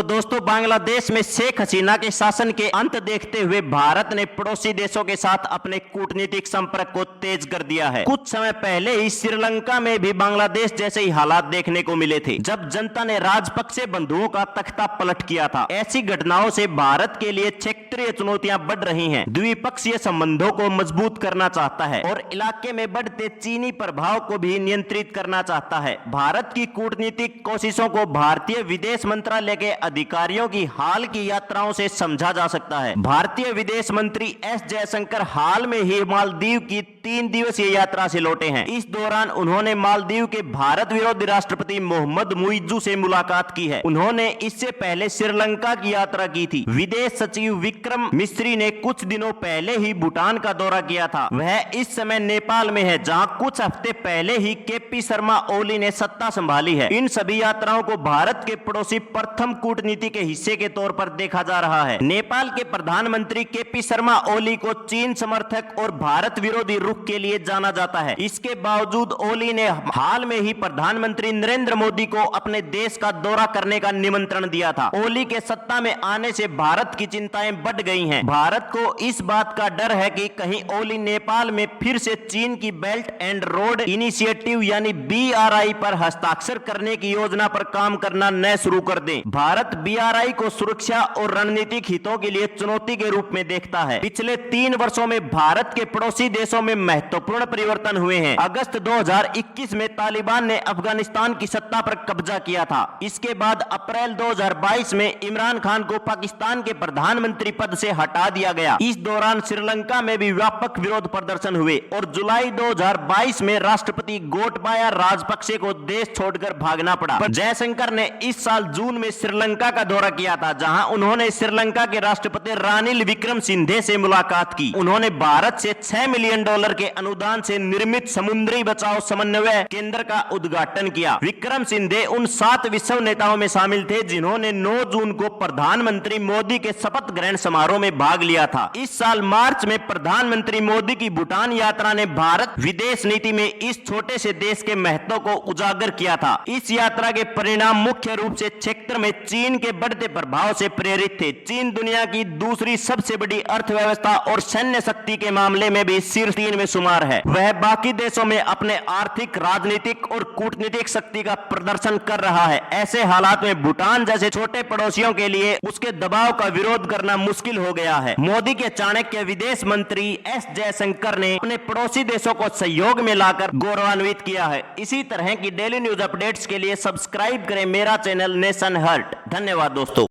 दोस्तों, बांग्लादेश में शेख हसीना के शासन के अंत देखते हुए भारत ने पड़ोसी देशों के साथ अपने कूटनीतिक संपर्क को तेज कर दिया है। कुछ समय पहले ही श्रीलंका में भी बांग्लादेश जैसे ही हालात देखने को मिले थे, जब जनता ने राजपक्षे बंधुओं का तख्ता पलट किया था। ऐसी घटनाओं से भारत के लिए क्षेत्रीय चुनौतियां बढ़ रही हैं। द्विपक्षीय संबंधों को मजबूत करना चाहता है और इलाके में बढ़ते चीनी प्रभाव को भी नियंत्रित करना चाहता है। भारत की कूटनीतिक कोशिशों को भारतीय विदेश मंत्रालय के अधिकारियों की हाल की यात्राओं से समझा जा सकता है। भारतीय विदेश मंत्री एस जयशंकर हाल में ही मालदीव की 3 दिवसीय यात्रा से लौटे हैं। इस दौरान उन्होंने मालदीव के भारत विरोधी राष्ट्रपति मोहम्मद मुइज्जू से मुलाकात की है। उन्होंने इससे पहले श्रीलंका की यात्रा की थी। विदेश सचिव विक्रम मिस्री ने कुछ दिनों पहले ही भूटान का दौरा किया था। वह इस समय नेपाल में है, जहां कुछ हफ्ते पहले ही केपी शर्मा ओली ने सत्ता संभाली है। इन सभी यात्राओं को भारत के पड़ोसी प्रथम कूटनीति के हिस्से के तौर पर देखा जा रहा है। नेपाल के प्रधानमंत्री केपी शर्मा ओली को चीन समर्थक और भारत विरोधी रुख के लिए जाना जाता है। इसके बावजूद ओली ने हाल में ही प्रधानमंत्री नरेंद्र मोदी को अपने देश का दौरा करने का निमंत्रण दिया था। ओली के सत्ता में आने से भारत की चिंताएं बढ़ गई हैं। भारत को इस बात का डर है कि कहीं ओली नेपाल में फिर से चीन की बेल्ट एंड रोड इनिशिएटिव यानी BRI पर हस्ताक्षर करने की योजना पर काम करना न शुरू कर दें। भारत BRI को सुरक्षा और रणनीतिक हितों के लिए चुनौती के रूप में देखता है। पिछले 3 वर्षों में भारत के पड़ोसी देशों में महत्वपूर्ण परिवर्तन हुए हैं। अगस्त 2021 में तालिबान ने अफगानिस्तान की सत्ता पर कब्जा किया था। इसके बाद अप्रैल 2022 में इमरान खान को पाकिस्तान के प्रधानमंत्री पद से हटा दिया गया। इस दौरान श्रीलंका में भी व्यापक विरोध प्रदर्शन हुए और जुलाई 2022 में राष्ट्रपति गोटबाया राजपक्षे को देश छोड़कर भागना पड़ा। जयशंकर ने इस साल जून में श्रीलंका का दौरा किया था, जहां उन्होंने श्रीलंका के राष्ट्रपति रानिल विक्रमसिंघे से मुलाकात की। उन्होंने भारत से $6 मिलियन के अनुदान से निर्मित समुद्री बचाव समन्वय केंद्र का उद्घाटन किया। विक्रमसिंघे उन 7 विश्व नेताओं में शामिल थे जिन्होंने 9 जून को प्रधानमंत्री मोदी के शपथ ग्रहण समारोह में भाग लिया था। इस साल मार्च में प्रधानमंत्री मोदी की भूटान यात्रा ने भारत विदेश नीति में इस छोटे से देश के महत्व को उजागर किया था। इस यात्रा के परिणाम मुख्य रूप से क्षेत्र में चीन के बढ़ते प्रभाव से प्रेरित थे। चीन दुनिया की दूसरी सबसे बड़ी अर्थव्यवस्था और सैन्य शक्ति के मामले में भी शीर्ष 3 में शुमार है। वह बाकी देशों में अपने आर्थिक, राजनीतिक और कूटनीतिक शक्ति का प्रदर्शन कर रहा है। ऐसे हालात में भूटान जैसे छोटे पड़ोसियों के लिए उसके दबाव का विरोध करना मुश्किल हो गया है। मोदी के चाणक्य विदेश मंत्री एस जयशंकर ने अपने पड़ोसी देशों को सहयोग में लाकर गौरवान्वित किया है। इसी तरह की डेली न्यूज अपडेट्स के लिए सब्सक्राइब करें मेरा चैनल नेशन हर्ट। धन्यवाद दोस्तों।